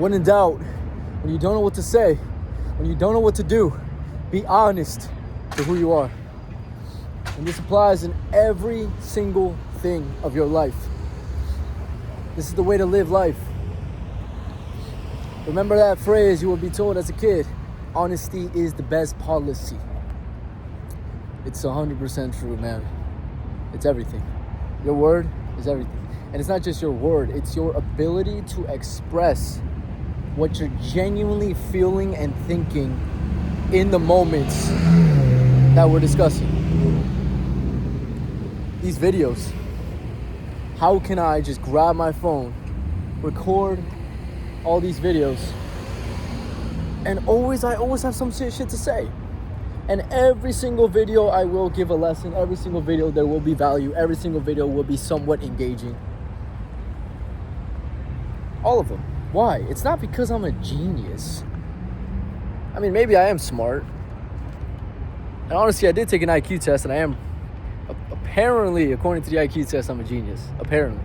When in doubt, when you don't know what to say, when you don't know what to do, be honest to who you are. And this applies in every single thing of your life. This is the way to live life. Remember that phrase you will be told as a kid, honesty is the best policy. It's 100% true, man. It's everything. Your word is everything. And it's not just your word, it's your ability to express what you're genuinely feeling and thinking in the moments that we're discussing. These videos, how can I just grab my phone, record all these videos, and I always have some shit to say. And every single video I will give a lesson, every single video there will be value, every single video will be somewhat engaging. All of them. Why? It's not because I'm a genius. I mean, maybe I am smart. And honestly, I did take an IQ test, and I am, apparently, according to the IQ test, I'm a genius. Apparently.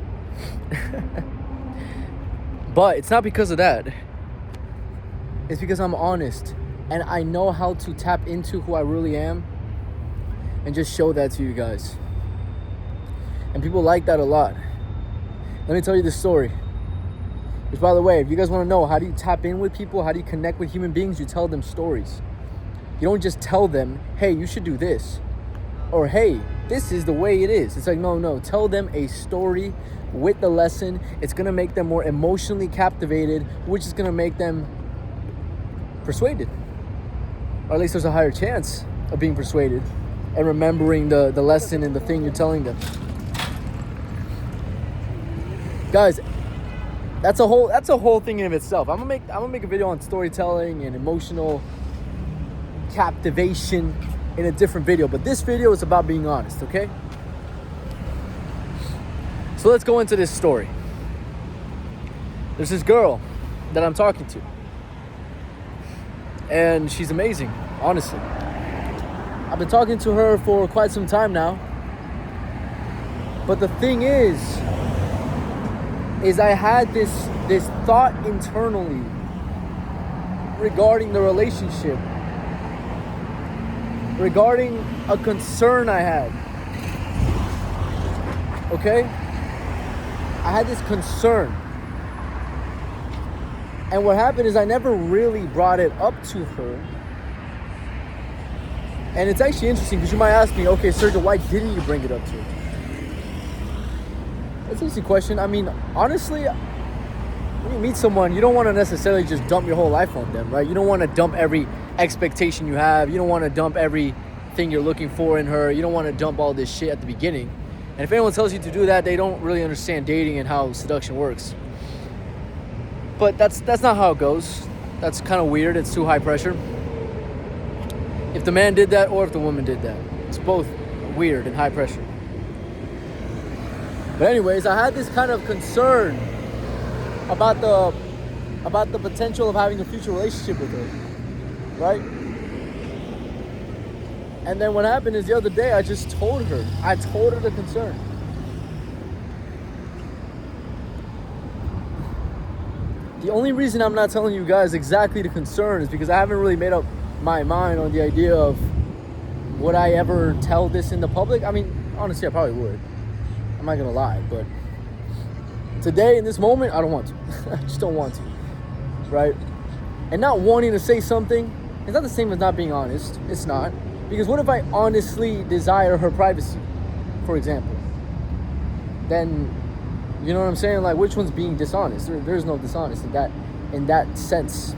But it's not because of that. It's because I'm honest. And I know how to tap into who I really am and just show that to you guys. And people like that a lot. Let me tell you this story. Which, by the way, if you guys want to know how do you tap in with people, how do you connect with human beings, you tell them stories. You don't just tell them, hey, you should do this. Or, hey, this is the way it is. It's like, no. Tell them a story with the lesson. It's going to make them more emotionally captivated, which is going to make them persuaded. Or at least there's a higher chance of being persuaded and remembering the lesson and the thing you're telling them. Guys, that's a whole thing in itself. I'm gonna make a video on storytelling and emotional captivation in a different video, but this video is about being honest, okay? So let's go into this story. There's this girl that I'm talking to. And she's amazing, honestly. I've been talking to her for quite some time now. But the thing is I had this thought internally regarding the relationship, regarding a concern I had. Okay? I had this concern. And what happened is I never really brought it up to her. And it's actually interesting because you might ask me, okay, Sergio, why didn't you bring it up to her? That's an easy question. I mean, honestly, when you meet someone, you don't want to necessarily just dump your whole life on them, right? You don't want to dump every expectation you have. You don't want to dump everything you're looking for in her. You don't want to dump all this shit at the beginning. And if anyone tells you to do that, they don't really understand dating and how seduction works. But that's not how it goes. That's kind of weird. It's too high pressure. If the man did that or if the woman did that, it's both weird and high pressure. But anyways, I had this kind of concern about the potential of having a future relationship with her, right? And then what happened is the other day I just told her. I told her the concern. The only reason I'm not telling you guys exactly the concern is because I haven't really made up my mind on the idea of would I ever tell this in the public. I mean, honestly, I probably would. I'm not gonna lie, but today in this moment, I don't want to. I just don't want to, right? And not wanting to say something is not the same as not being honest. It's not. Because what if I honestly desire her privacy, for example? Then, you know what I'm saying? Like, which one's being dishonest? There's no dishonest in that sense.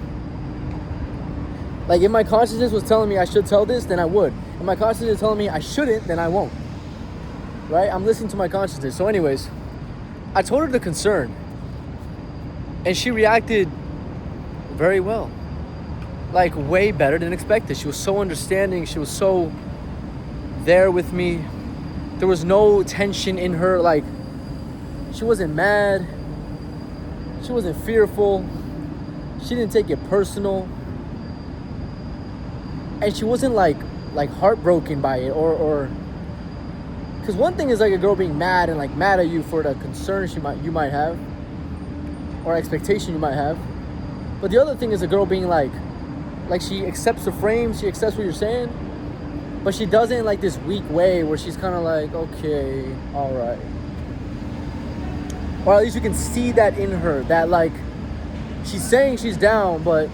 Like, if my consciousness was telling me I should tell this, then I would. If my consciousness is telling me I shouldn't, then I won't. Right? I'm listening to my consciousness. So anyways, I told her the concern. And she reacted very well. Like, way better than expected. She was so understanding. She was so there with me. There was no tension in her. Like, she wasn't mad. She wasn't fearful. She didn't take it personal. And she wasn't like heartbroken by it or because one thing is like a girl being mad and like mad at you for the concern you might have or expectation you might have. But the other thing is a girl being like she accepts the frame, she accepts what you're saying, but she does it in like this weak way where she's kind of like, okay, all right. Or at least you can see that in her, that like she's saying she's down, but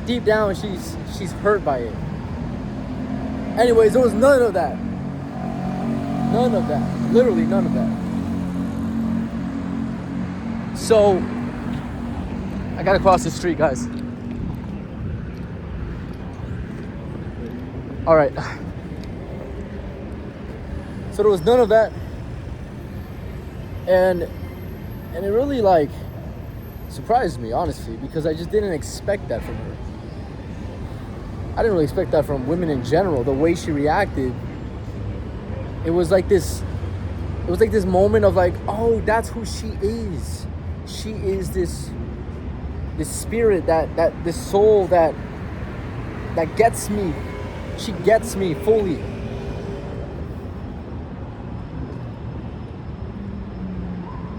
deep down she's hurt by it. Anyways, there was none of that. None of that. Literally none of that. So I gotta cross the street, guys. All right. So there was none of that, and it really like surprised me, honestly, because I just didn't expect that from her. I didn't really expect that from women in general. The way she reacted, it was like this moment of like, oh, that's who she is. She is this spirit, that this soul that gets me. She gets me fully.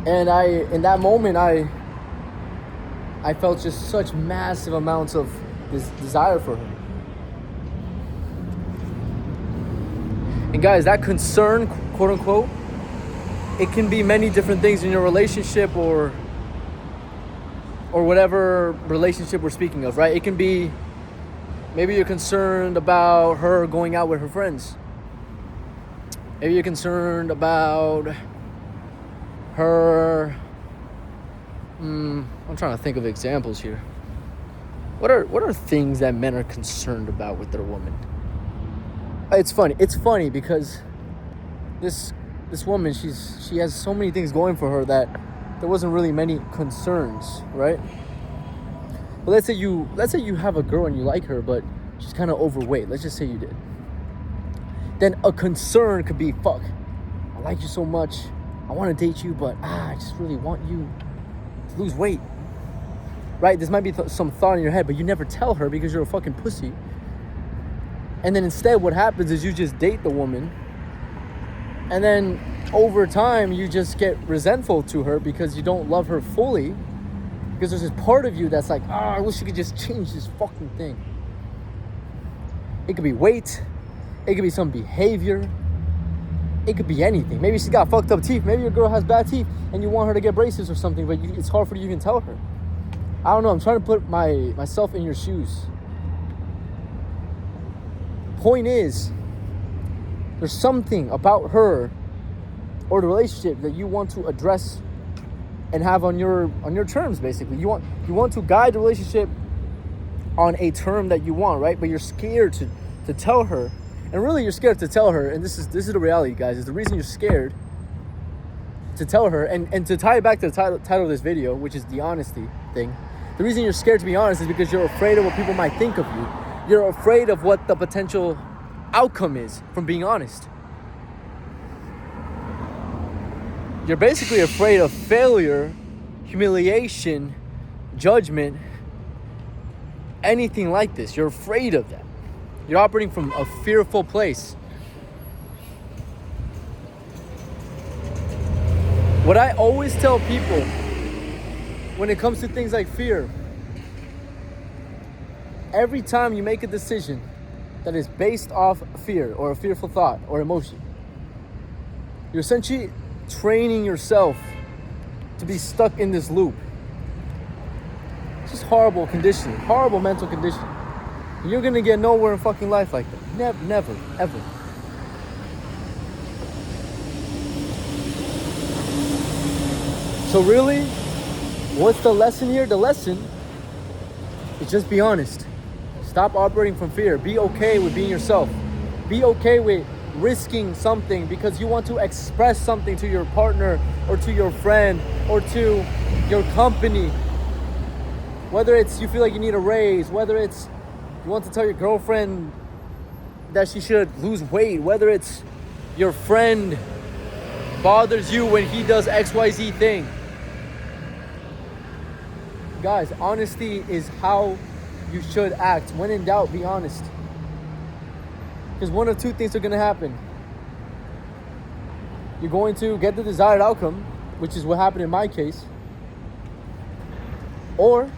And in that moment, I felt just such massive amounts of this desire for her. And guys, that concern, quote unquote, it can be many different things in your relationship or whatever relationship we're speaking of, right? It can be, maybe you're concerned about her going out with her friends. Maybe you're concerned about her, I'm trying to think of examples here. What are things that men are concerned about with their woman? It's funny because this woman, she has so many things going for her that there wasn't really many concerns, right? But let's say you have a girl and you like her, but she's kind of overweight. Let's just say you did. Then a concern could be, fuck, I like you so much, I want to date you, but I just really want you to lose weight, right? This might be some thought in your head, but you never tell her because you're a fucking pussy. And then instead what happens is you just date the woman, and then over time you just get resentful to her because you don't love her fully, because there's this part of you that's like, I wish you could just change this fucking thing. It could be weight, it could be some behavior, it could be anything. Maybe she's got fucked up teeth, maybe your girl has bad teeth and you want her to get braces or something, but it's hard for you to even tell her. I don't know, I'm trying to put myself in your shoes. Point is, there's something about her or the relationship that you want to address and have on your terms, basically. You want to guide the relationship on a term that you want, right? But you're scared to tell her. And really you're scared to tell her, and this is the reality, guys, is the reason you're scared to tell her, and to tie it back to the title of this video, which is the honesty thing. The reason you're scared to be honest is because you're afraid of what people might think of you. You're afraid of what the potential outcome is from being honest. You're basically afraid of failure, humiliation, judgment, anything like this. You're afraid of that. You're operating from a fearful place. What I always tell people when it comes to things like fear, every time you make a decision that is based off fear or a fearful thought or emotion, you're essentially training yourself to be stuck in this loop. It's just horrible conditioning, horrible mental conditioning. You're gonna get nowhere in fucking life like that. Never, ever. So really, what's the lesson here? The lesson is just be honest. Stop operating from fear. Be okay with being yourself. Be okay with risking something because you want to express something to your partner or to your friend or to your company. Whether it's you feel like you need a raise, whether it's you want to tell your girlfriend that she should lose weight, whether it's your friend bothers you when he does XYZ thing. Guys, honesty is how you should act. When in doubt, be honest. Because one of two things are going to happen. You're going to get the desired outcome, which is what happened in my case. Or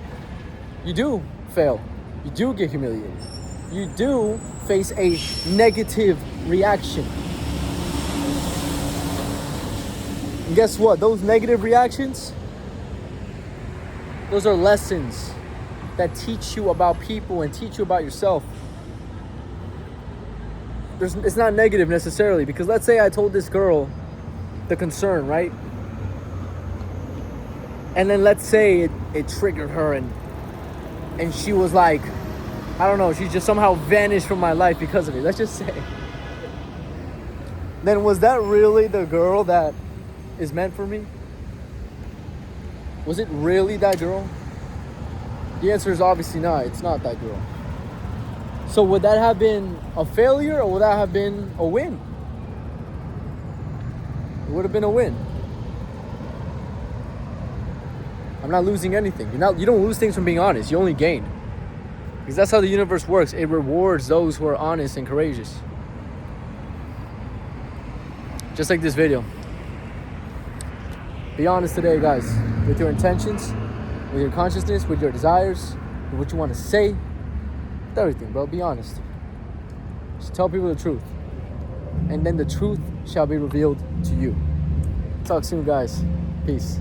you do fail. You do get humiliated. You do face a negative reaction. And guess what? Those negative reactions, those are lessons that teach you about people and teach you about yourself. It's not negative necessarily, because let's say I told this girl the concern, right? And then let's say it triggered her and she was like, I don't know, she just somehow vanished from my life because of it. Let's just say. Then was that really the girl that is meant for me? Was it really that girl? The answer is obviously not. It's not that girl. So would that have been a failure, or would that have been a win? It would have been a win. I'm not losing anything. You don't lose things from being honest. You only gain. Because that's how the universe works. It rewards those who are honest and courageous. Just like this video. Be honest today, guys. With your intentions, with your consciousness, with your desires, with what you want to say. With everything, bro. Be honest. Just tell people the truth. And then the truth shall be revealed to you. Talk soon, guys. Peace.